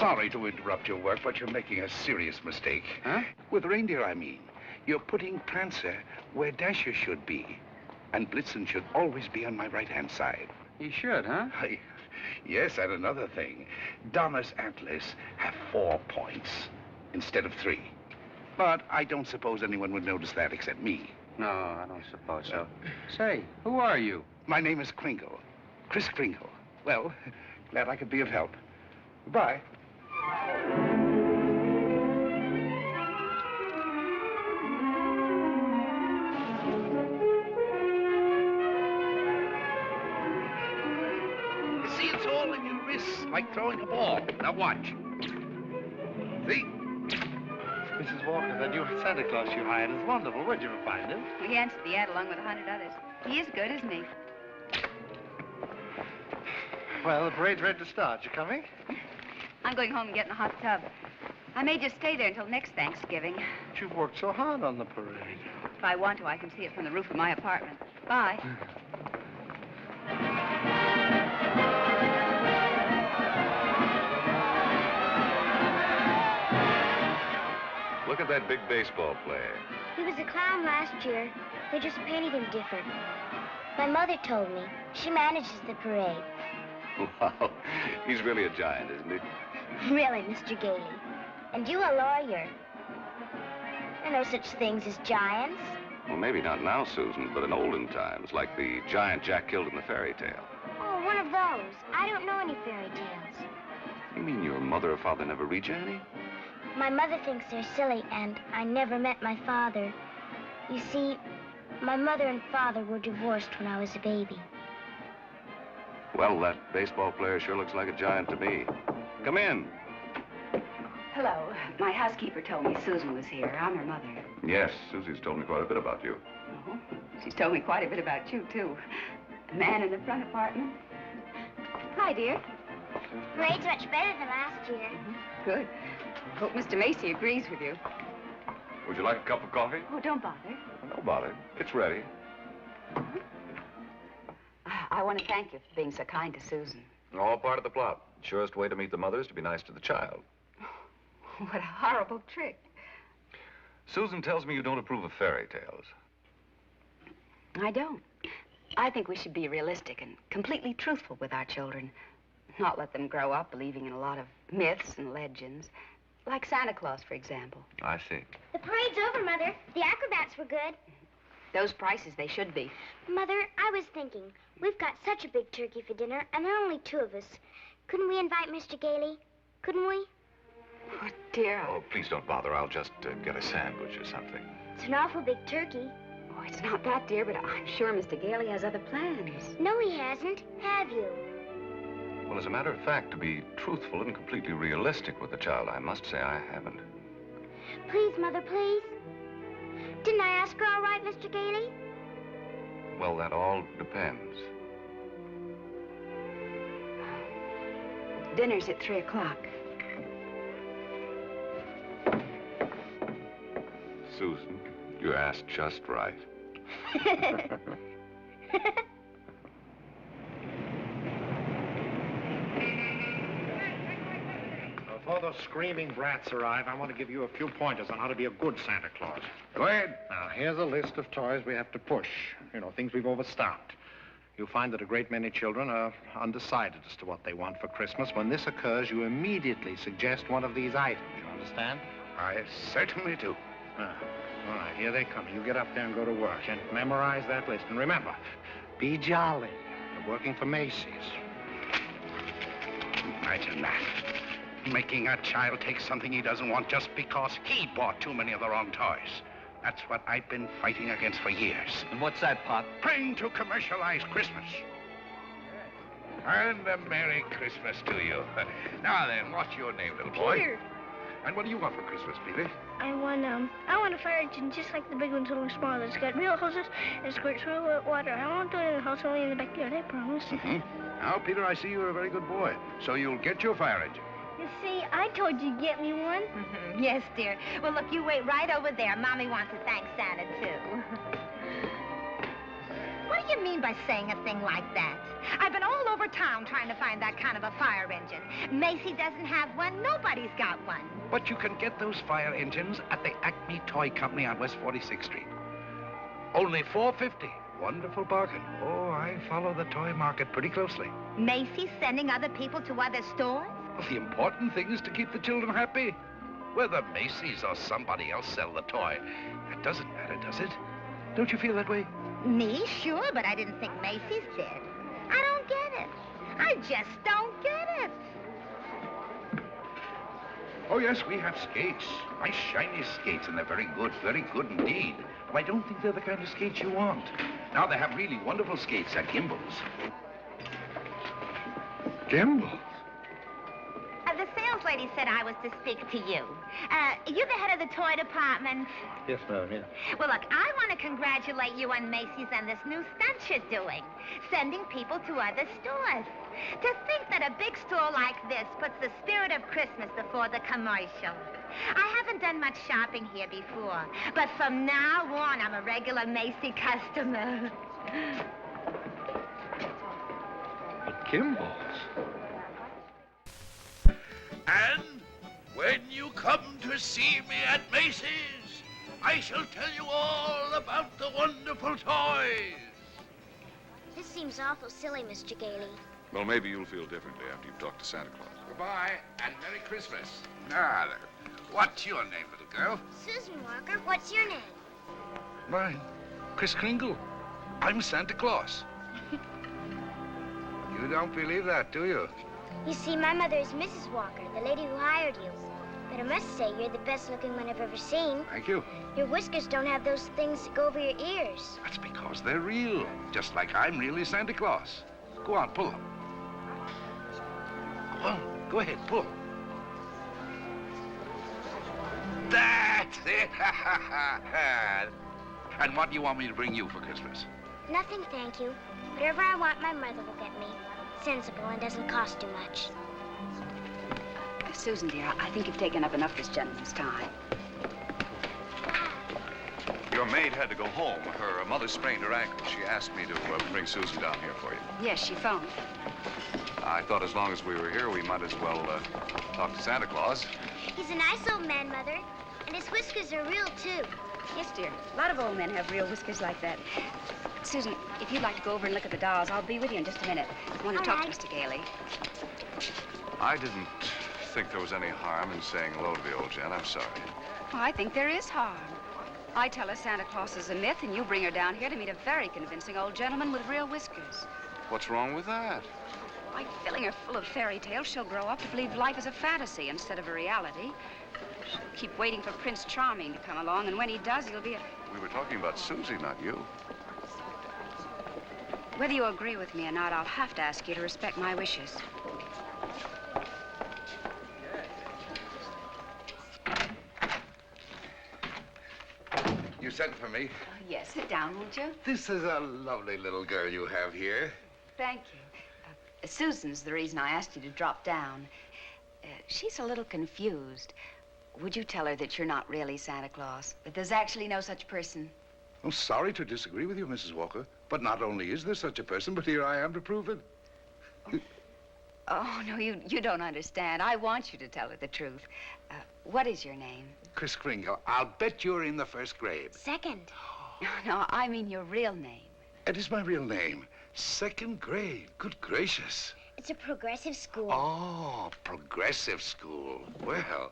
sorry to interrupt your work, but you're making a serious mistake. Huh? With reindeer, I mean. You're putting Prancer where Descher should be. And Blitzen should always be on my right-hand side. He should, huh? Yes, and another thing. Donna's antlers have 4 points instead of 3. But I don't suppose anyone would notice that except me. No, I don't suppose so. Say, who are you? My name is Kringle. Kris Kringle. Well, glad I could be of help. Goodbye. See, it's all in your wrists, like throwing a ball. Now watch. See? Mrs. Walker, that new Santa Claus you hired is wonderful. Where'd you find him? We answered the ad along with 100 others. He is good, isn't he? Well, the parade's ready to start. You coming? I'm going home and getting a hot tub. I may just stay there until next Thanksgiving. But you've worked so hard on the parade. If I want to, I can see it from the roof of my apartment. Bye. Look at that big baseball player. He was a clown last year. They just painted him different. My mother told me. She manages the parade. Wow, he's really a giant, isn't he? Really, Mr. Gailey. And you a lawyer. There are no such things as giants. Well, maybe not now, Susan, but in olden times, like the giant Jack killed in the fairy tale. Oh, one of those. I don't know any fairy tales. You mean your mother or father never read you any? My mother thinks they're silly, and I never met my father. You see, my mother and father were divorced when I was a baby. Well, that baseball player sure looks like a giant to me. Come in. Hello. My housekeeper told me Susan was here. I'm her mother. Yes, Susie's told me quite a bit about you. Oh, she's told me quite a bit about you, too. A man in the front apartment. Hi, dear. Parade's much better than last year. Good. Hope Mr. Macy agrees with you. Would you like a cup of coffee? Oh, don't bother. No bother. It's ready. I want to thank you for being so kind to Susan. All part of the plot. Surest way to meet the mother is to be nice to the child. What a horrible trick. Susan tells me you don't approve of fairy tales. I don't. I think we should be realistic and completely truthful with our children. Not let them grow up believing in a lot of myths and legends. Like Santa Claus, for example. I see. The parade's over, Mother. The acrobats were good. Those prices, they should be. Mother, I was thinking, we've got such a big turkey for dinner, and there are only 2 of us. Couldn't we invite Mr. Gailey? Couldn't we? Oh, dear. Oh, please don't bother. I'll just get a sandwich or something. It's an awful big turkey. Oh, it's not that, dear, but I'm sure Mr. Gailey has other plans. No, he hasn't. Have you? Well, as a matter of fact, to be truthful and completely realistic with the child, I must say I haven't. Please, Mother, please. Didn't I ask her all right, Mr. Gailey? Well, that all depends. Dinner's at 3 o'clock. Susan, you asked just right. Before those screaming brats arrive, I want to give you a few pointers on how to be a good Santa Claus. Go ahead. Now, here's a list of toys we have to push. You know, things we've overstocked. You'll find that a great many children are undecided as to what they want for Christmas. When this occurs, you immediately suggest one of these items. You understand? I certainly do. All right, here they come. You get up there and go to work and memorize that list. And remember, be jolly. You're working for Macy's. Imagine that. Making a child take something he doesn't want just because he bought too many of the wrong toys. That's what I've been fighting against for years. And what's that, Pop? Praying to commercialize Christmas. And a Merry Christmas to you. Now then, what's your name, little boy? Peter. And what do you want for Christmas, Peter? I want a fire engine just like the big ones, only smaller. It's got real hoses and squirts real water. I won't do it in the house, only in the backyard, I promise. Now, Peter, I see you're a very good boy. So you'll get your fire engine. You see, I told you to get me one. Yes, dear. Well, look, you wait right over there. Mommy wants to thank Santa, too. What What do you mean by saying a thing like that? I've been all over town trying to find that kind of a fire engine. Macy doesn't have one. Nobody's got one. But you can get those fire engines at the Acme Toy Company on West 46th Street. Only $4.50. Wonderful bargain. Oh, I follow the toy market pretty closely. Macy's sending other people to other stores? Well, the important thing is to keep the children happy. Whether Macy's or somebody else sell the toy, that doesn't matter, does it? Don't you feel that way? Me? Sure, but I didn't think Macy's did. I don't get it. I just don't get it. Oh, yes, we have skates. Nice, shiny skates, and they're very good indeed. But I don't think they're the kind of skates you want. Now, they have really wonderful skates at Gimbel's. Gimbel's? The sales lady said I was to speak to you. You're the head of the toy department. Yes, ma'am, yeah. Well, look, I want to congratulate you on Macy's and this new stunt you're doing, sending people to other stores. To think that a big store like this puts the spirit of Christmas before the commercial. I haven't done much shopping here before, but from now on, I'm a regular Macy customer. At Gimbel's? And when you come to see me at Macy's, I shall tell you all about the wonderful toys. This seems awful silly, Mr. Gailey. Well, maybe you'll feel differently after you've talked to Santa Claus. Goodbye, and Merry Christmas. Now, what's your name, little girl? Susan Walker, what's your name? Mine, Kris Kringle. I'm Santa Claus. You don't believe that, do you? You see, my mother is Mrs. Walker, the lady who hired you. But I must say, you're the best-looking one I've ever seen. Thank you. Your whiskers don't have those things that go over your ears. That's because they're real, just like I'm really Santa Claus. Go on, pull them. Go on, go ahead, pull. That's it! And what do you want me to bring you for Christmas? Nothing, thank you. Whatever I want, my mother will get me. Sensible and doesn't cost too much. Susan, dear, I think you've taken up enough this gentleman's time. Your maid had to go home. Her mother sprained her ankle. She asked me to bring Susan down here for you. Yes, she phoned. I thought as long as we were here, we might as well talk to Santa Claus. He's a nice old man, Mother. And his whiskers are real, too. Yes, dear. A lot of old men have real whiskers like that. Susan, if you'd like to go over and look at the dolls, I'll be with you in just a minute. I want to talk to Mr. Gailey. I didn't think there was any harm in saying hello to the old gent. I'm sorry. Well, I think there is harm. I tell her Santa Claus is a myth, and you bring her down here to meet a very convincing old gentleman with real whiskers. What's wrong with that? By filling her full of fairy tales, she'll grow up to believe life is a fantasy instead of a reality. She'll keep waiting for Prince Charming to come along, and when he does, he'll be a... We were talking about Susie, not you. Whether you agree with me or not, I'll have to ask you to respect my wishes. You sent for me. Oh, yes, sit down, won't you? This is a lovely little girl you have here. Thank you. Susan's the reason I asked you to drop down. She's a little confused. Would you tell her that you're not really Santa Claus? That there's actually no such person? I'm sorry to disagree with you, Mrs. Walker, but not only is there such a person, but here I am to prove it. Oh, no, you don't understand. I want you to tell her the truth. What is your name? Kris Kringle. I'll bet you're in the first grade. Second. No, I mean your real name. It is my real name. Second grade. Good gracious. It's a progressive school. Oh, progressive school. Well,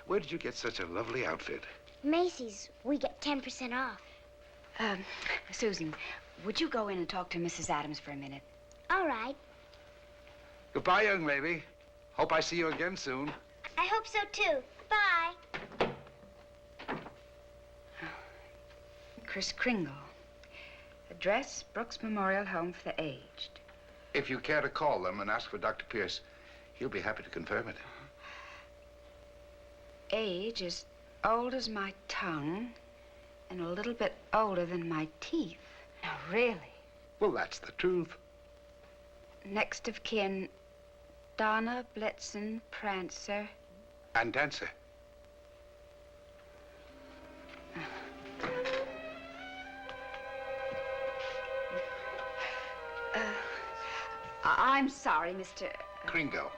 where did you get such a lovely outfit? Macy's. We get 10% off. Susan, would you go in and talk to Mrs. Adams for a minute? All right. Goodbye, young lady. Hope I see you again soon. I hope so, too. Bye. Kris Kringle. Address, Brooks Memorial Home for the Aged. If you care to call them and ask for Dr. Pierce, he'll be happy to confirm it. Age is old as my tongue and a little bit older than my teeth. Now, really. Well, that's the truth. Next of kin, Donna, Blitzen, Prancer. And Dancer. I'm sorry, Mr. Kringle.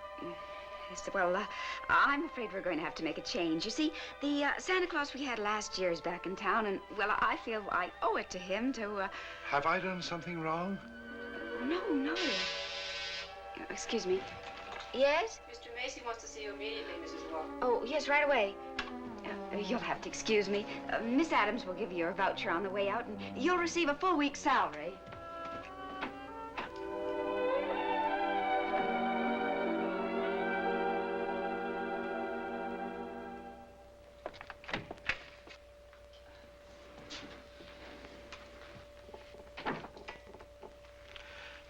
Yes, well, I'm afraid we're going to have to make a change. You see, the Santa Claus we had last year is back in town, and, well, I feel I owe it to him to, Have I done something wrong? No. Excuse me. Yes? Mr. Macy wants to see you immediately, Mrs. Walker. Oh, yes, right away. You'll have to excuse me. Miss Adams will give you your voucher on the way out, and you'll receive a full week's salary.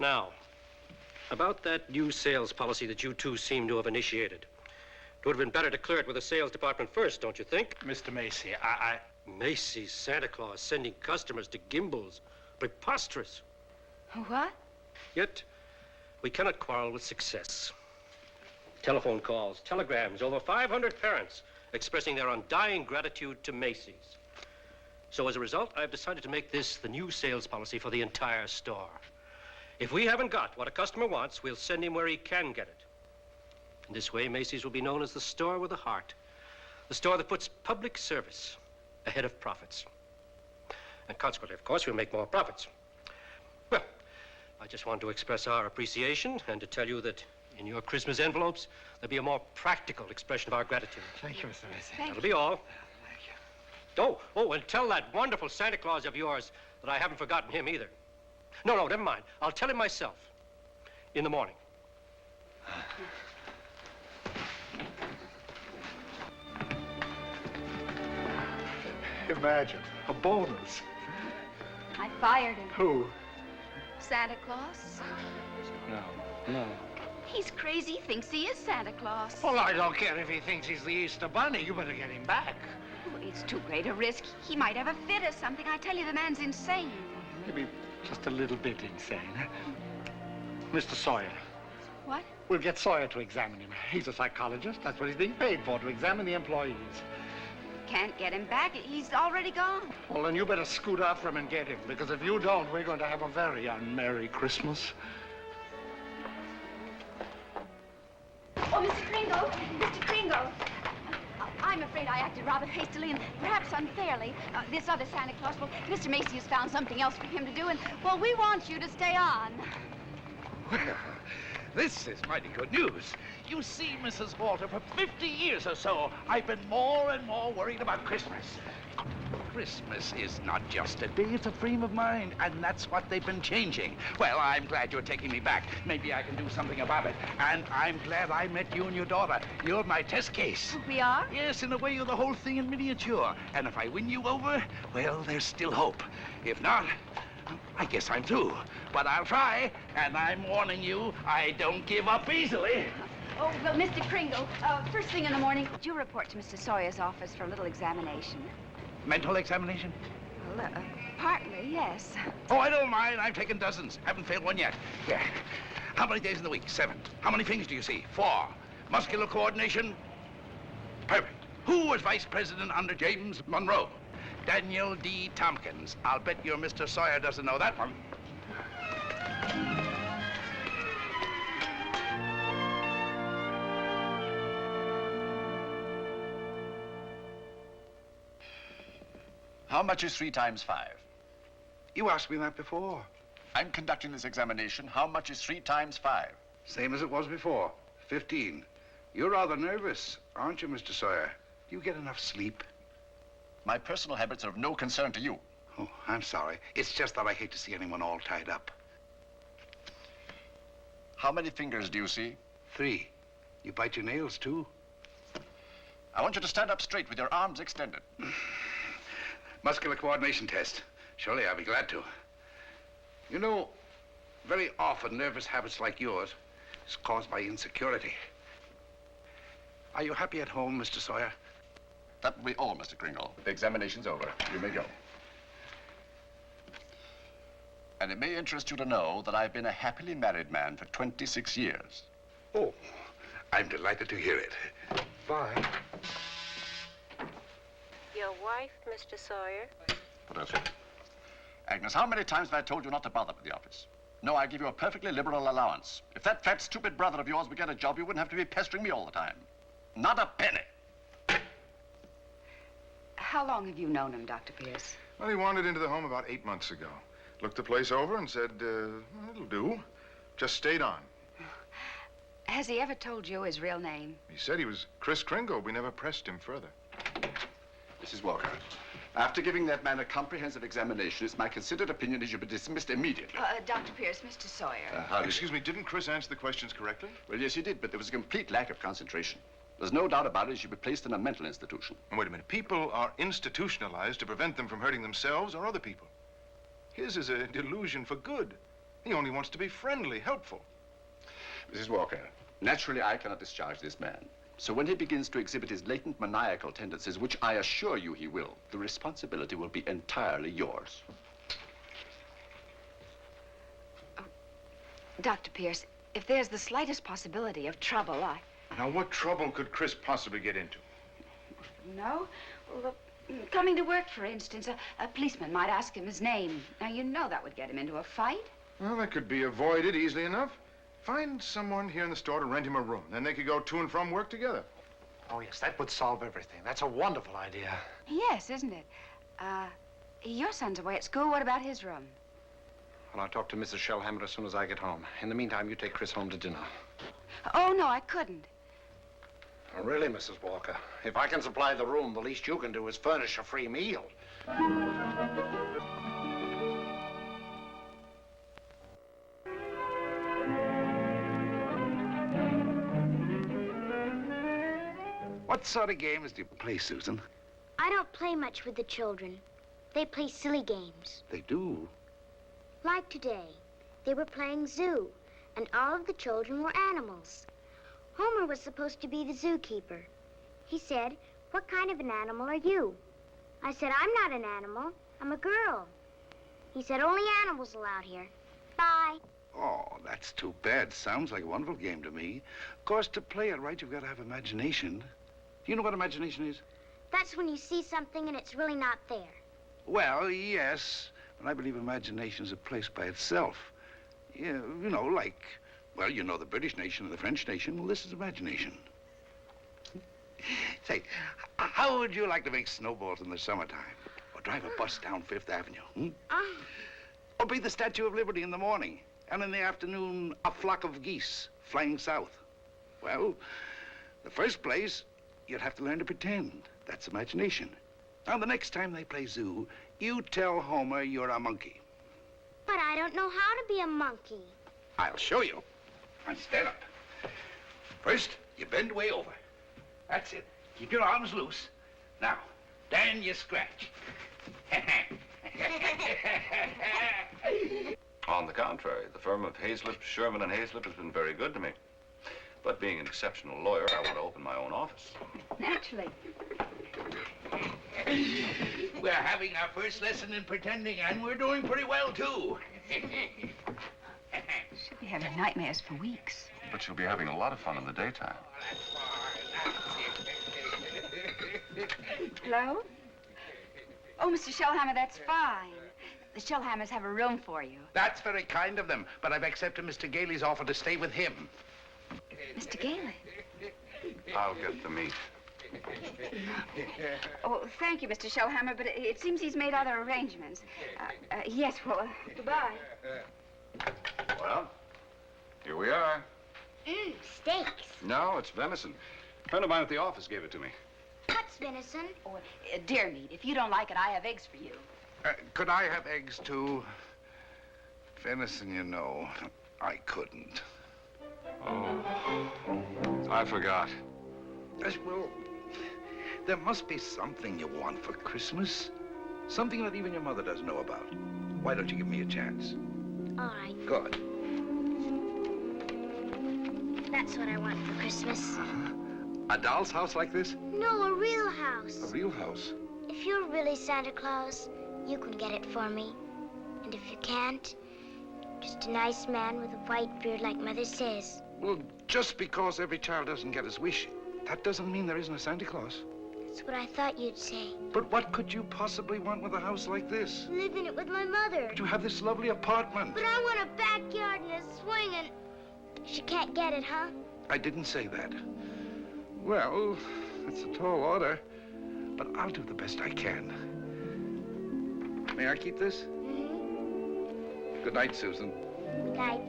Now, about that new sales policy that you two seem to have initiated. It would have been better to clear it with the sales department first, don't you think? Mr. Macy, Macy's Santa Claus sending customers to Gimbel's. Preposterous. What? Yet, we cannot quarrel with success. Telephone calls, telegrams, over 500 parents expressing their undying gratitude to Macy's. So as a result, I've decided to make this the new sales policy for the entire store. If we haven't got what a customer wants, we'll send him where he can get it. In this way, Macy's will be known as the store with a heart. The store that puts public service ahead of profits. And consequently, of course, we'll make more profits. Well, I just want to express our appreciation and to tell you that in your Christmas envelopes, there'll be a more practical expression of our gratitude. Thank you, Mr. Macy. That'll be all. Thank you. Oh, and tell that wonderful Santa Claus of yours that I haven't forgotten him either. No, never mind. I'll tell him myself. In the morning. Imagine, a bonus. I fired him. Who? Santa Claus? No. He's crazy, thinks he is Santa Claus. Well, I don't care if he thinks he's the Easter Bunny. You better get him back. Well, it's too great a risk. He might have a fit or something. I tell you, the man's insane. Maybe just a little bit insane. Mr. Sawyer. What? We'll get Sawyer to examine him. He's a psychologist. That's what he's being paid for, to examine the employees. Can't get him back. He's already gone. Well, then you better scoot out from him and get him, because if you don't, we're going to have a very unmerry Christmas. Oh, Mr. Kringle! Mr. Kringle! I'm afraid I acted rather hastily and perhaps unfairly. This other Santa Claus, well, Mr. Macy has found something else for him to do, and, well, we want you to stay on. Well, this is mighty good news. You see, Mrs. Walter, for 50 years or so, I've been more and more worried about Christmas. Christmas is not just a day, it's a frame of mind, and that's what they've been changing. Well, I'm glad you're taking me back. Maybe I can do something about it. And I'm glad I met you and your daughter. You're my test case. We are? Yes, in a way, you're the whole thing in miniature. And if I win you over, well, there's still hope. If not, I guess I'm through. But I'll try, and I'm warning you, I don't give up easily. Oh, well, Mr. Kringle, first thing in the morning, would you report to Mr. Sawyer's office for a little examination? Mental examination? Well, partly, yes. Oh, I don't mind. I've taken dozens. Haven't failed one yet. Yeah. How many days in the week? 7. How many fingers do you see? 4. Muscular coordination? Perfect. Who was vice president under James Monroe? Daniel D. Tompkins. I'll bet your Mr. Sawyer doesn't know that one. How much is 3 times 5? You asked me that before. I'm conducting this examination. How much is 3 times 5? Same as it was before. 15. You're rather nervous, aren't you, Mr. Sawyer? Do you get enough sleep? My personal habits are of no concern to you. Oh, I'm sorry. It's just that I hate to see anyone all tied up. How many fingers do you see? 3. You bite your nails, too. I want you to stand up straight with your arms extended. Muscular coordination test. Surely I'll be glad to. You know, very often nervous habits like yours is caused by insecurity. Are you happy at home, Mr. Sawyer? That will be all, Mr. Kringle. The examination's over. You may go. And it may interest you to know that I've been a happily married man for 26 years. Oh, I'm delighted to hear it. Bye. Your wife, Mr. Sawyer? What else? Agnes, how many times have I told you not to bother with the office? No, I give you a perfectly liberal allowance. If that fat, stupid brother of yours would get a job, you wouldn't have to be pestering me all the time. Not a penny. How long have you known him, Dr. Pierce? Well, he wandered into the home about 8 months ago. Looked the place over and said, it'll do. Just stayed on. Has he ever told you his real name? He said he was Kris Kringle. We never pressed him further. Mrs. Walker, after giving that man a comprehensive examination, it's my considered opinion he should be dismissed immediately. Dr. Pierce, Mr. Sawyer. Excuse me, didn't Kris answer the questions correctly? Well, yes, he did, but there was a complete lack of concentration. There's no doubt about it, he should be placed in a mental institution. And wait a minute. People are institutionalized to prevent them from hurting themselves or other people. His is a delusion for good. He only wants to be friendly, helpful. Mrs. Walker, naturally, I cannot discharge this man. So when he begins to exhibit his latent maniacal tendencies, which I assure you he will, the responsibility will be entirely yours. Oh, Dr. Pierce, if there's the slightest possibility of trouble, Now, what trouble could Kris possibly get into? No? Well, coming to work, for instance, a policeman might ask him his name. Now, you know that would get him into a fight. Well, that could be avoided easily enough. Find someone here in the store to rent him a room. Then they could go to and from work together. Oh, yes, that would solve everything. That's a wonderful idea. Yes, isn't it? Your son's away at school. What about his room? Well, I'll talk to Mrs. Shellhammer as soon as I get home. In the meantime, you take Kris home to dinner. Oh, no, I couldn't. Oh, really, Mrs. Walker? If I can supply the room, the least you can do is furnish a free meal. What sort of games do you play, Susan? I don't play much with the children. They play silly games. They do. Like today, they were playing zoo, and all of the children were animals. Homer was supposed to be the zookeeper. He said, "What kind of an animal are you?" I said, "I'm not an animal. I'm a girl." He said, "Only animals allowed here. Bye." Oh, that's too bad. Sounds like a wonderful game to me. Of course, to play it right, you've got to have imagination. Do you know what imagination is? That's when you see something and it's really not there. Well, yes, but I believe imagination is a place by itself. Yeah, you know, like, well, you know the British nation and the French nation. Well, this is imagination. Say, how would you like to make snowballs in the summertime? Or drive a bus down Fifth Avenue, Or be the Statue of Liberty in the morning, and in the afternoon, a flock of geese flying south? Well, the first place, you'd have to learn to pretend. That's imagination. Now, the next time they play zoo, you tell Homer you're a monkey. But I don't know how to be a monkey. I'll show you. Now, stand up. First, you bend way over. That's it. Keep your arms loose. Now, then you scratch. On the contrary, the firm of Hazlitt, Sherman, and Hazlitt has been very good to me. But being an exceptional lawyer, I want to open my own office. Naturally. We're having our first lesson in pretending, and we're doing pretty well, too. She'll be having nightmares for weeks. But you'll be having a lot of fun in the daytime. Hello? Oh, Mr. Shellhammer, that's fine. The Shellhammers have a room for you. That's very kind of them, but I've accepted Mr. Gailey's offer to stay with him. Mr. Gailey? I'll get the meat. Oh, thank you, Mr. Shellhammer, but it seems he's made other arrangements. Yes, well, goodbye. Well, here we are. Steaks. No, it's venison. A friend of mine at the office gave it to me. What's venison? Oh, deer meat. If you don't like it, I have eggs for you. Could I have eggs, too? Venison, you know, I couldn't. Oh, I forgot. Yes, well, there must be something you want for Christmas. Something that even your mother doesn't know about. Why don't you give me a chance? All right. Good. That's what I want for Christmas. A doll's house like this? No, a real house. A real house? If you're really Santa Claus, you can get it for me. And if you can't, just a nice man with a white beard like Mother says. Well, just because every child doesn't get his wish, that doesn't mean there isn't a Santa Claus. That's what I thought you'd say. But what could you possibly want with a house like this? Live in it with my mother. But you have this lovely apartment. But I want a backyard and a swing and... She can't get it, huh? I didn't say that. Well, it's a tall order, but I'll do the best I can. May I keep this? Mm-hmm. Good night, Susan. Good night.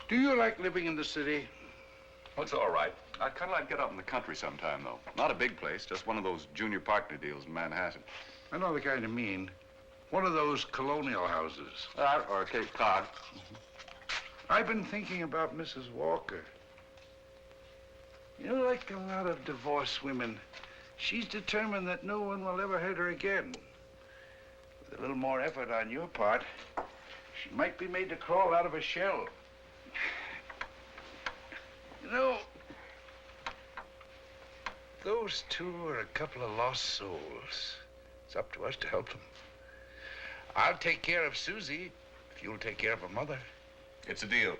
Do you like living in the city? Well, it's all right. I'd kind of like to get out in the country sometime, though. Not a big place, just one of those junior partner deals in Manhattan. I know the kind you mean. One of those colonial houses. Or Cape Cod. I've been thinking about Mrs. Walker. You know, like a lot of divorced women, she's determined that no one will ever hurt her again. With a little more effort on your part, she might be made to crawl out of a shell. You know, those two are a couple of lost souls. It's up to us to help them. I'll take care of Susie if you'll take care of her mother. It's a deal.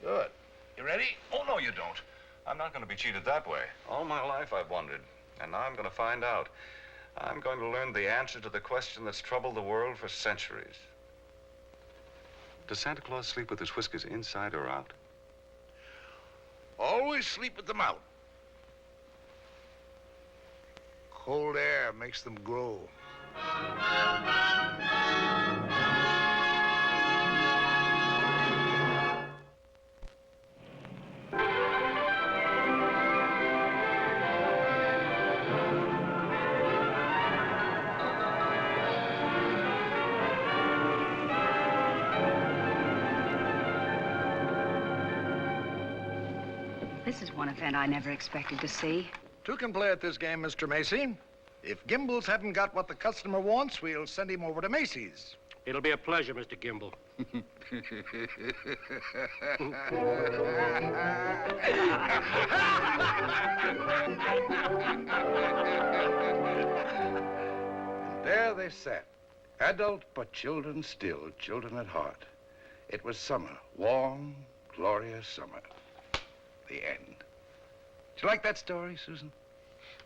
Good. You ready? Oh, no, you don't. I'm not going to be cheated that way. All my life I've wondered, and now I'm going to find out. I'm going to learn the answer to the question that's troubled the world for centuries. Does Santa Claus sleep with his whiskers inside or out? Always sleep with them out. Cold air makes them grow. This is one event I never expected to see. Two can play at this game, Mr. Macy. If Gimbel's haven't got what the customer wants, we'll send him over to Macy's. It'll be a pleasure, Mr. Gimble. And there they sat, adult but children still, children at heart. It was summer, warm, glorious summer. The end. Did you like that story, Susan?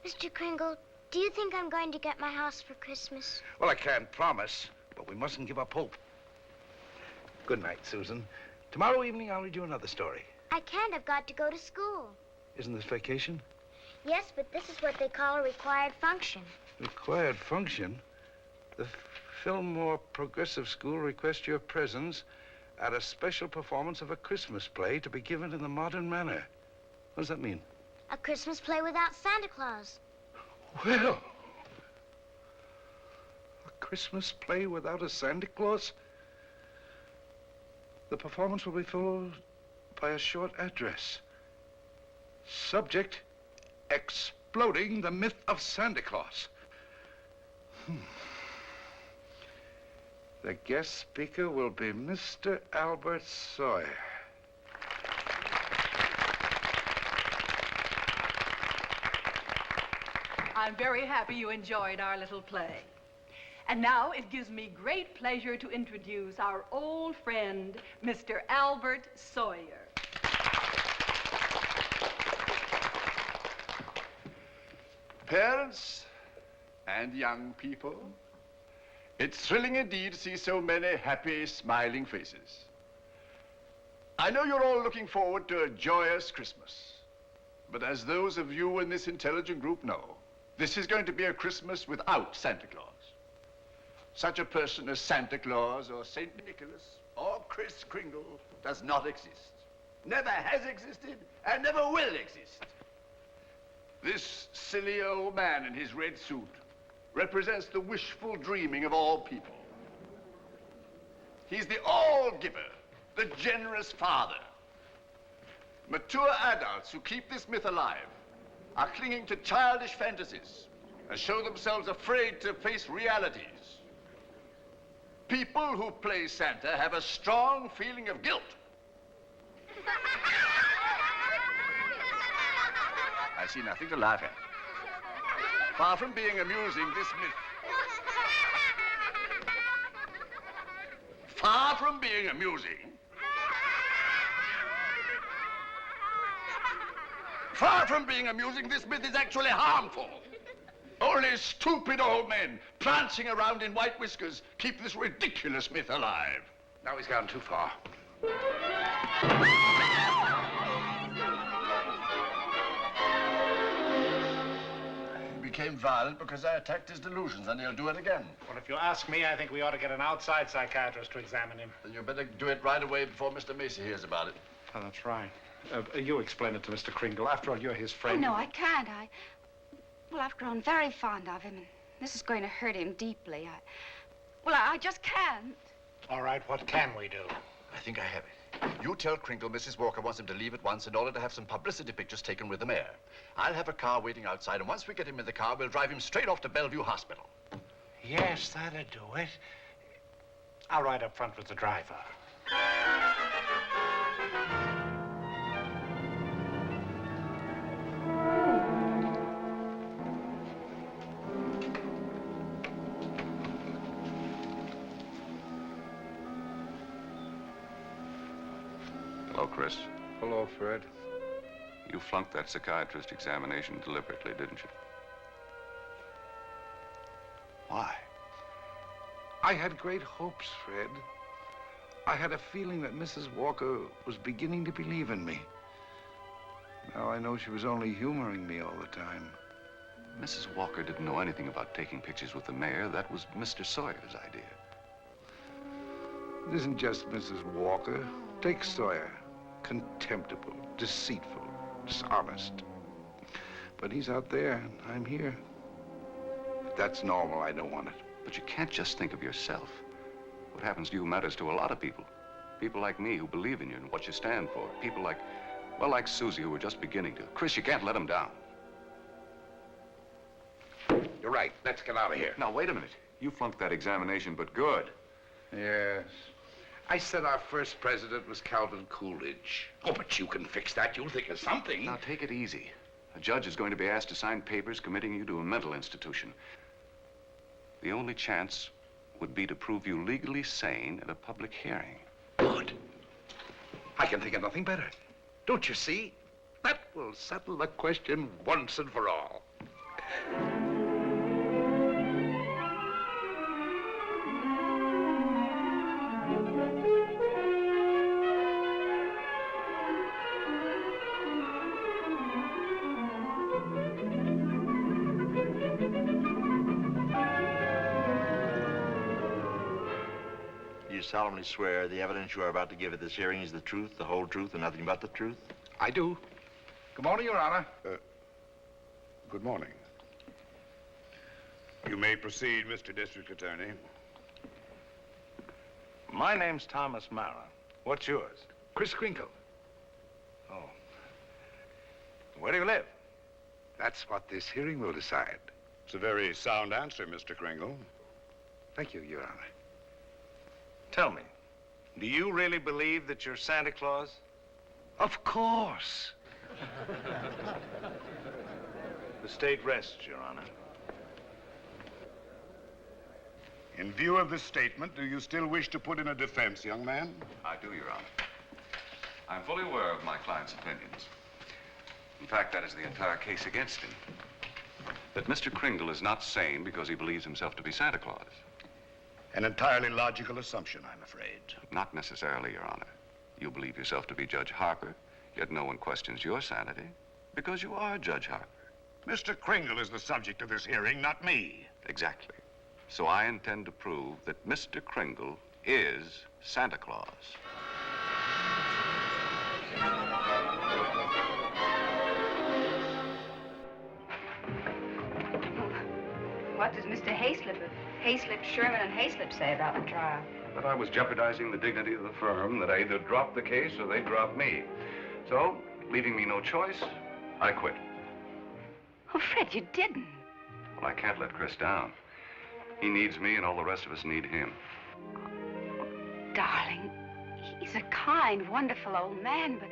Mr. Kringle, do you think I'm going to get my house for Christmas? Well, I can't promise, but we mustn't give up hope. Good night, Susan. Tomorrow evening, I'll read you another story. I can't. I've got to go to school. Isn't this vacation? Yes, but this is what they call a required function. Required function? The Fillmore Progressive School requests your presence at a special performance of a Christmas play to be given in the modern manner. What does that mean? A Christmas play without Santa Claus. Well, a Christmas play without a Santa Claus? The performance will be followed by a short address. Subject, exploding the myth of Santa Claus. The guest speaker will be Mr. Albert Sawyer. I'm very happy you enjoyed our little play. And now it gives me great pleasure to introduce our old friend, Mr. Albert Sawyer. Parents and young people, it's thrilling indeed to see so many happy, smiling faces. I know you're all looking forward to a joyous Christmas. But as those of you in this intelligent group know, this is going to be a Christmas without Santa Claus. Such a person as Santa Claus or St. Nicholas or Kris Kringle does not exist. Never has existed and never will exist. This silly old man in his red suit represents the wishful dreaming of all people. He's the all-giver, the generous father. Mature adults who keep this myth alive are clinging to childish fantasies and show themselves afraid to face realities. People who play Santa have a strong feeling of guilt. I see nothing to laugh at. Far from being amusing, this myth... Far from being amusing, Far from being amusing, this myth is actually harmful. Only stupid old men prancing around in white whiskers keep this ridiculous myth alive. Now he's gone too far. He became violent because I attacked his delusions, and he'll do it again. Well, if you ask me, I think we ought to get an outside psychiatrist to examine him. Then you better do it right away before Mr. Macy hears about it. Oh, that's right. You explain it to Mr. Kringle. After all, you're his friend. Oh, no, I can't. Well, I've grown very fond of him, and this is going to hurt him deeply. I just can't. All right, what can we do? I think I have it. You tell Kringle Mrs. Walker wants him to leave at once in order to have some publicity pictures taken with the mayor. I'll have a car waiting outside, and once we get him in the car, we'll drive him straight off to Bellevue Hospital. Yes, that'll do it. I'll ride up front with the driver. Hello, Kris. Hello, Fred. You flunked that psychiatrist examination deliberately, didn't you? Why? I had great hopes, Fred. I had a feeling that Mrs. Walker was beginning to believe in me. Now I know she was only humoring me all the time. Mrs. Walker didn't know anything about taking pictures with the mayor. That was Mr. Sawyer's idea. It isn't just Mrs. Walker. Take Sawyer. Contemptible, deceitful, dishonest. But he's out there, and I'm here. If that's normal, I don't want it. But you can't just think of yourself. What happens to you matters to a lot of people. People like me who believe in you and what you stand for. People like, well, like Susie, who are just beginning to. Kris, you can't let them down. You're right. Let's get out of here. Now, wait a minute. You flunked that examination, but good. Yes. I said our first president was Calvin Coolidge. Oh, but you can fix that. You'll think of something. Now, take it easy. A judge is going to be asked to sign papers committing you to a mental institution. The only chance would be to prove you legally sane at a public hearing. Good. I can think of nothing better. Don't you see? That will settle the question once and for all. You solemnly swear the evidence you are about to give at this hearing is the truth, the whole truth, and nothing but the truth? I do. Good morning, Your Honor. Good morning. You may proceed, Mr. District Attorney. My name's Thomas Mara. What's yours? Kris Kringle. Oh. Where do you live? That's what this hearing will decide. It's a very sound answer, Mr. Kringle. Thank you, Your Honor. Tell me, do you really believe that you're Santa Claus? Of course. The state rests, Your Honor. In view of this statement, do you still wish to put in a defense, young man? I do, Your Honor. I'm fully aware of my client's opinions. In fact, that is the entire case against him. That Mr. Kringle is not sane because he believes himself to be Santa Claus. An entirely logical assumption, I'm afraid. Not necessarily, Your Honor. You believe yourself to be Judge Harper, yet no one questions your sanity because you are Judge Harper. Mr. Kringle is the subject of this hearing, not me. Exactly. So I intend to prove that Mr. Kringle is Santa Claus. What does Mr. Hayslip, Sherman, and Hayslip say about the trial? That I was jeopardizing the dignity of the firm, that I either dropped the case or they dropped me. So, leaving me no choice, I quit. Oh, Fred, you didn't. Well, I can't let Kris down. He needs me, and all the rest of us need him. Darling, he's a kind, wonderful old man, but...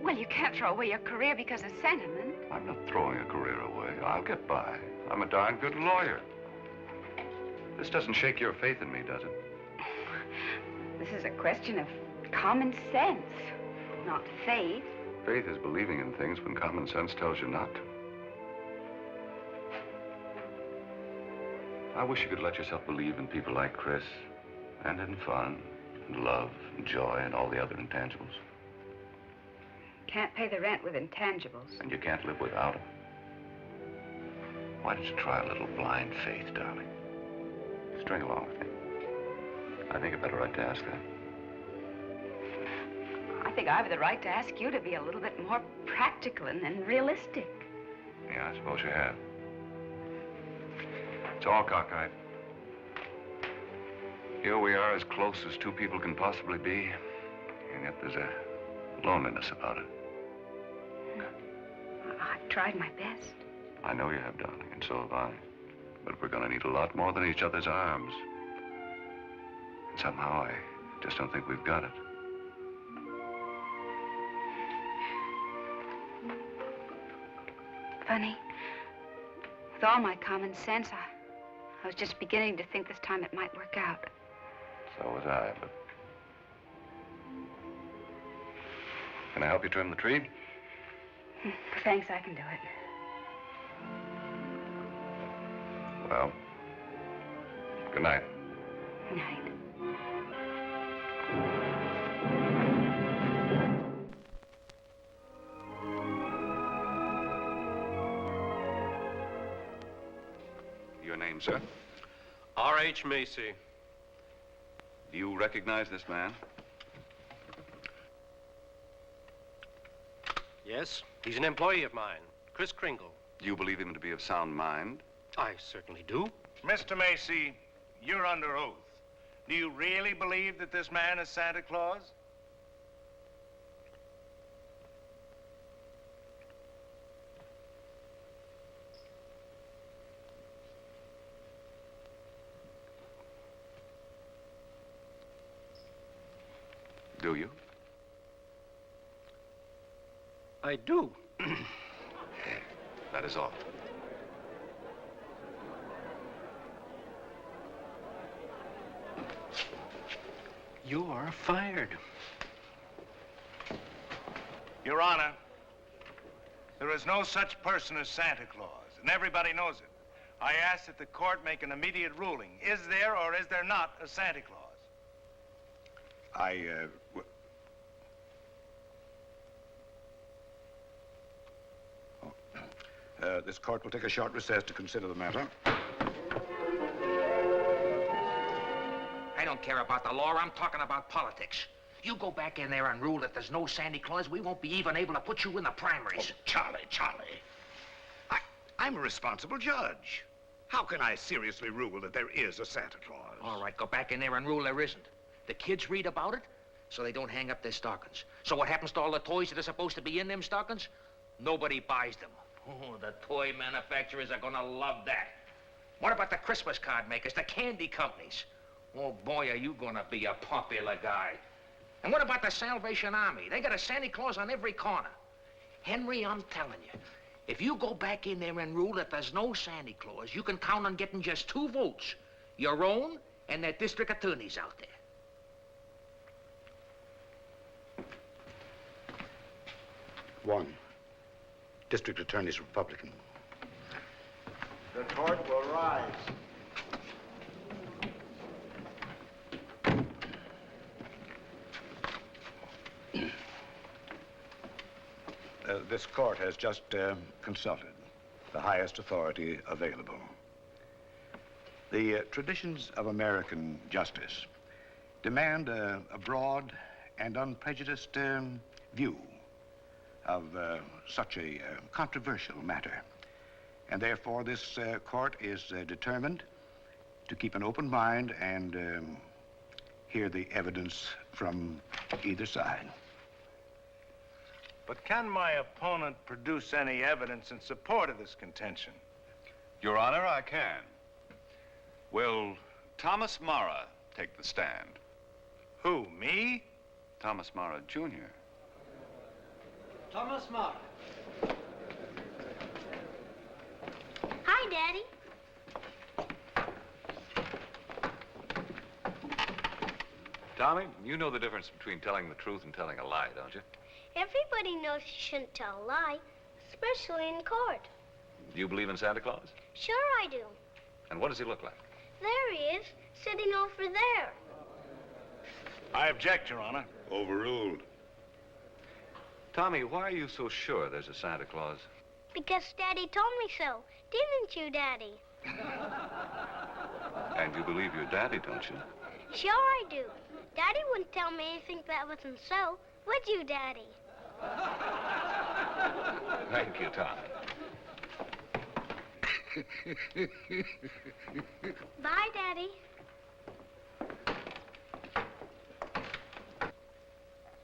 Well, you can't throw away your career because of sentiment. I'm not throwing a career away. I'll get by. I'm a darn good lawyer. This doesn't shake your faith in me, does it? This is a question of common sense, not faith. Faith is believing in things when common sense tells you not to. I wish you could let yourself believe in people like Kris, and in fun, and love, and joy, and all the other intangibles. Can't pay the rent with intangibles. And you can't live without them. Why don't you try a little blind faith, darling? String along with me. I think I'd better right to ask that. I think I have the right to ask you to be a little bit more practical and realistic. Yeah, I suppose you have. It's all cockeyed. Here we are, as close as two people can possibly be, and yet there's a loneliness about it. I've tried my best. I know you have, darling, and so have I. But we're gonna need a lot more than each other's arms. And somehow I just don't think we've got it. Funny. With all my common sense, I was just beginning to think this time it might work out. So was I, but... Can I help you trim the tree? Thanks, I can do it. Well, good night. Good night. Your name, sir? R.H. Macy. Do you recognize this man? Yes, he's an employee of mine, Kris Kringle. Do you believe him to be of sound mind? I certainly do. Mr. Macy, you're under oath. Do you really believe that this man is Santa Claus? Do you? I do. That is all. You are fired. Your Honor, there is no such person as Santa Claus, and everybody knows it. I ask that the court make an immediate ruling. Is there or is there not a Santa Claus? This court will take a short recess to consider the matter. I don't care about the law. I'm talking about politics. You go back in there and rule that there's no Santa Claus, we won't be even able to put you in the primaries. Oh, Charlie. I'm a responsible judge. How can I seriously rule that there is a Santa Claus? All right, go back in there and rule there isn't. The kids read about it, so they don't hang up their stockings. So what happens to all the toys that are supposed to be in them stockings? Nobody buys them. Oh, the toy manufacturers are gonna love that. What about the Christmas card makers, the candy companies? Oh, boy, are you gonna be a popular guy. And what about the Salvation Army? They got a Santa Claus on every corner. Henry, I'm telling you, if you go back in there and rule that there's no Santa Claus, you can count on getting just 2 votes. Your own and that district attorney's out there. One. District Attorney's Republican. The court will rise. This court has just consulted the highest authority available. The traditions of American justice demand a broad and unprejudiced view of such a controversial matter. And therefore, this court is determined to keep an open mind and hear the evidence from either side. But can my opponent produce any evidence in support of this contention? Your Honor, I can. Will Thomas Mara take the stand? Who, me? Thomas Mara, Jr. Thomas Mara. Hi, Daddy. Tommy, you know the difference between telling the truth and telling a lie, don't you? Everybody knows you shouldn't tell a lie, especially in court. Do you believe in Santa Claus? Sure I do. And what does he look like? There he is, sitting over there. I object, Your Honor. Overruled. Tommy, why are you so sure there's a Santa Claus? Because Daddy told me so. Didn't you, Daddy? And you believe your daddy, don't you? Sure I do. Daddy wouldn't tell me anything that wasn't so. Would you, Daddy? Thank you, Tommy. Bye, Daddy.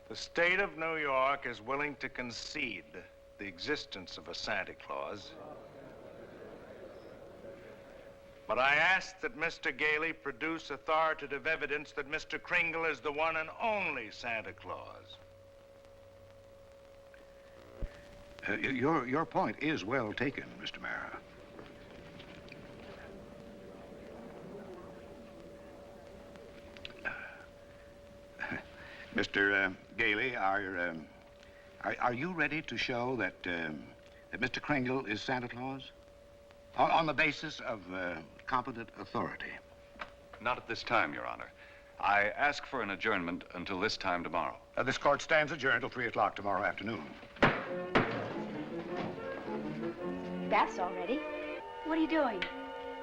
The state of New York is willing to concede the existence of a Santa Claus. But I ask that Mr. Gailey produce authoritative evidence that Mr. Kringle is the one and only Santa Claus. Your point is well taken, Mr. Mara. Mr. Gailey, are you ready to show that Mr. Kringle is Santa Claus? On the basis of competent authority? Not at this time, Your Honor. I ask for an adjournment until this time tomorrow. This court stands adjourned till 3 o'clock tomorrow afternoon. Bath's all ready. What are you doing?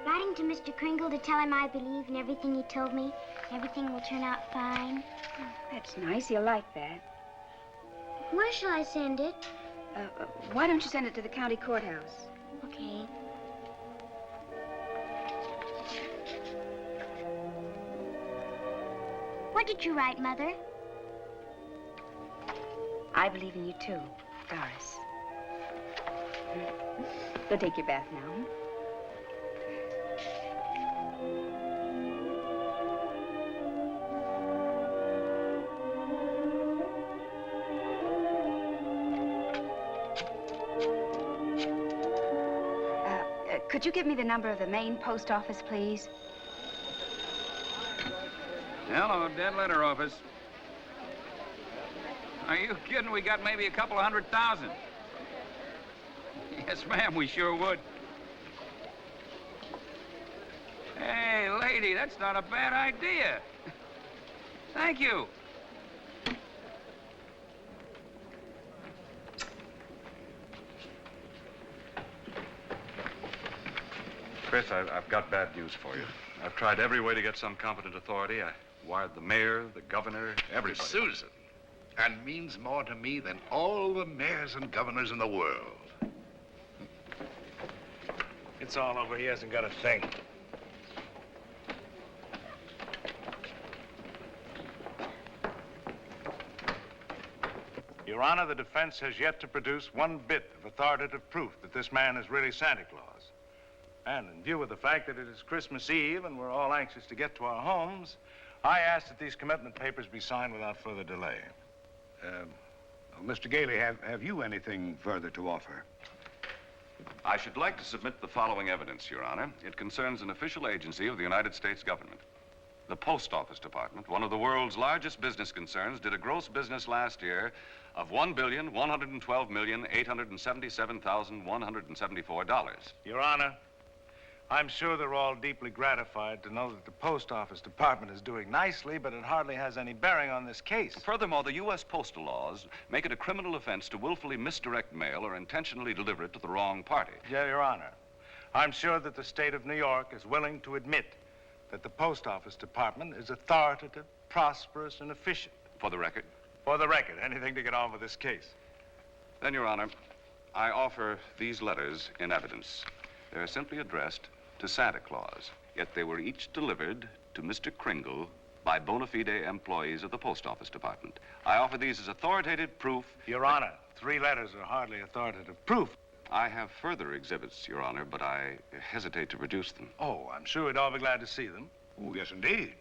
Writing to Mr. Kringle to tell him I believe in everything he told me. Everything will turn out fine. Oh, that's nice. He'll like that. Where shall I send it? Why don't you send it to the county courthouse? Okay. What did you write, Mother? I believe in you, too, Doris. Go take your bath now. Could you give me the number of the main post office, please? Hello, dead letter office. Are you kidding? We got maybe a couple of 100,000. Yes, ma'am, we sure would. Hey, lady, that's not a bad idea. Thank you. Chris, I've got bad news for you. I've tried every way to get some competent authority. I wired the mayor, the governor, everybody. Susan. And means more to me than all the mayors and governors in the world. It's all over. He hasn't got a thing. Your Honor, the defense has yet to produce one bit of authoritative proof that this man is really Santa Claus. And in view of the fact that it is Christmas Eve and we're all anxious to get to our homes, I ask that these commitment papers be signed without further delay. Mr. Gailey, have you anything further to offer? I should like to submit the following evidence, Your Honor. It concerns an official agency of the United States government. The Post Office Department, one of the world's largest business concerns, did a gross business last year of $1,112,877,174. Your Honor, I'm sure they're all deeply gratified to know that the Post Office Department is doing nicely, but it hardly has any bearing on this case. Furthermore, the U.S. postal laws make it a criminal offense to willfully misdirect mail or intentionally deliver it to the wrong party. Yeah, Your Honor. I'm sure that the state of New York is willing to admit that the Post Office Department is authoritative, prosperous, and efficient. For the record? For the record. Anything to get on with this case. Then, Your Honor, I offer these letters in evidence. They're simply addressed to Santa Claus, yet they were each delivered to Mr. Kringle by bona fide employees of the Post Office Department. I offer these as authoritative proof. Your Honor, 3 letters are hardly authoritative proof. I have further exhibits, Your Honor, but I hesitate to produce them. Oh, I'm sure we'd all be glad to see them. Oh, yes, indeed.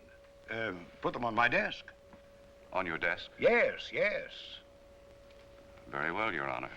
Put them on my desk. On your desk? Yes, yes. Very well, Your Honor.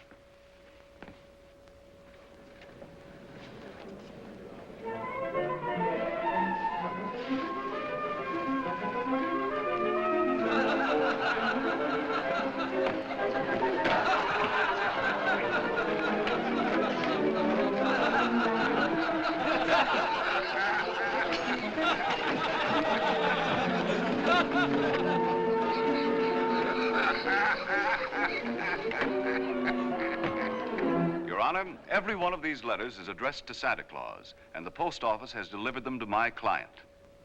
Honor, every one of these letters is addressed to Santa Claus, and the post office has delivered them to my client.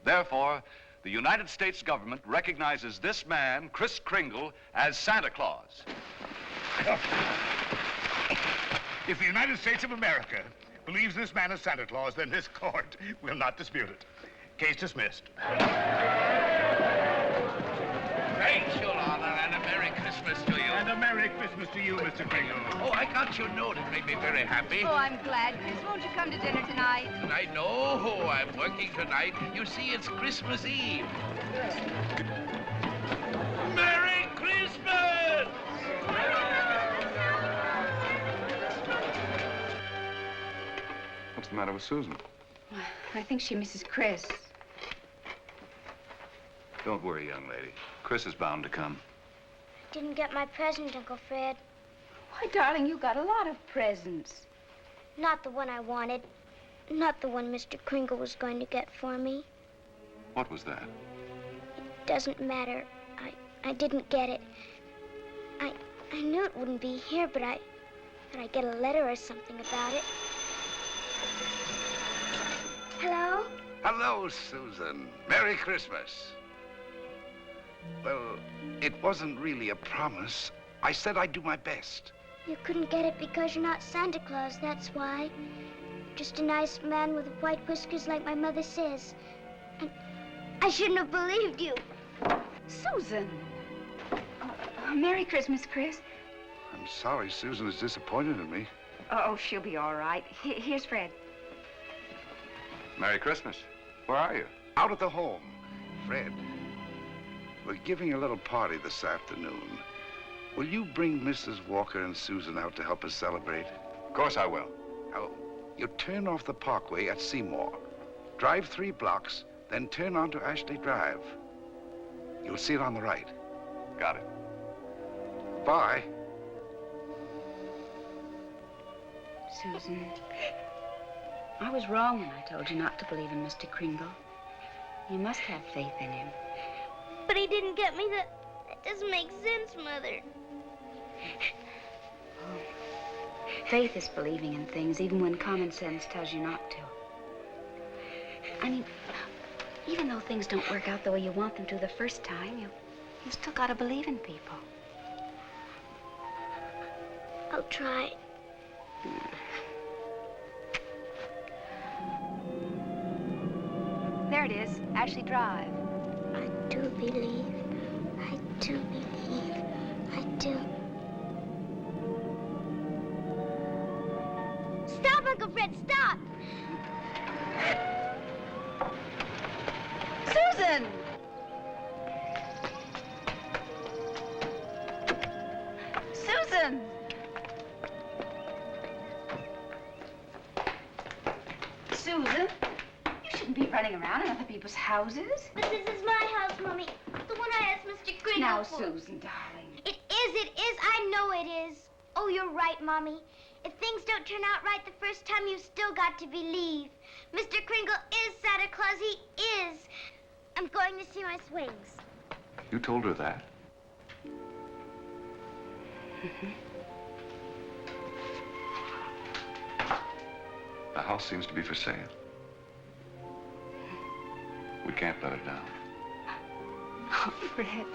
Therefore, the United States government recognizes this man, Kris Kringle, as Santa Claus. If the United States of America believes this man is Santa Claus, then this court will not dispute it. Case dismissed. Thanks, Your Honor, and a Merry Christmas to you. And a Merry Christmas to you, Mr. Kringle. Oh, I got your note. It made me very happy. Oh, I'm glad. Kris, won't you come to dinner tonight? Tonight? No, I'm working tonight. You see, it's Christmas Eve. Merry Christmas! What's the matter with Susan? I think she misses Kris. Don't worry, young lady. Kris is bound to come. Didn't get my present, Uncle Fred. Why, darling, you got a lot of presents. Not the one I wanted. Not the one Mr. Kringle was going to get for me. What was that? Doesn't matter. I didn't get it. I knew it wouldn't be here, but I'd get a letter or something about it. Hello? Hello, Susan. Merry Christmas. Well, it wasn't really a promise. I said I'd do my best. You couldn't get it because you're not Santa Claus, that's why. Just a nice man with white whiskers like my mother says. And I shouldn't have believed you. Susan. Merry Christmas, Kris. I'm sorry Susan is disappointed in me. Oh, she'll be all right. Here's Fred. Merry Christmas. Where are you? Out at the home. Fred, we're giving a little party this afternoon. Will you bring Mrs. Walker and Susan out to help us celebrate? Of course I will. Now, you turn off the parkway at Seymour. Drive 3 blocks, then turn onto Ashley Drive. You'll see it on the right. Got it. Bye. Susan, I was wrong when I told you not to believe in Mr. Kringle. You must have faith in him. But he didn't get me the... That doesn't make sense, Mother. Faith is believing in things even when common sense tells you not to. I mean, even though things don't work out the way you want them to the first time, you still gotta believe in people. I'll try. There it is, Ashley Drive. I do believe. I do believe. I do. Stop, Uncle Fred, stop! Susan! Susan! Susan? You shouldn't be running around in other people's houses. But this is my house, Mommy. The one I asked Mr. Kringle Now, for. Susan, darling. It is. I know it is. Oh, you're right, Mommy. If things don't turn out right the first time, you still got to believe. Mr. Kringle is Santa Claus. He is. I'm going to see my swings. You told her that? The house seems to be for sale. We can't let it down. Oh, Fred.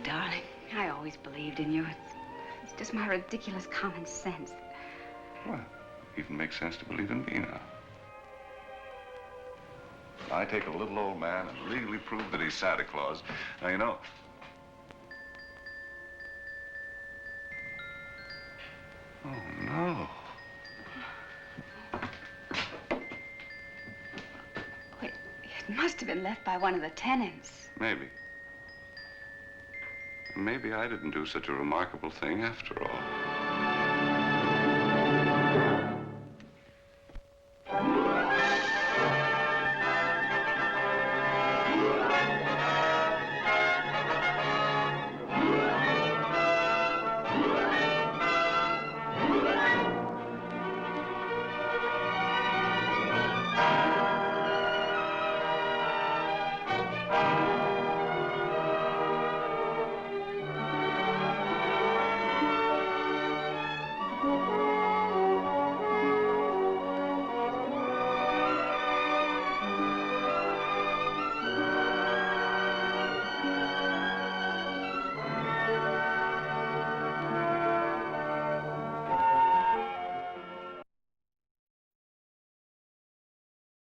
Darling, I always believed in you. It's just my ridiculous common sense. Well, it even makes sense to believe in me now. I take a little old man and legally prove that he's Santa Claus. Now, you know. Oh, no. Wait, it must have been left by one of the tenants. Maybe. Maybe I didn't do such a remarkable thing after all.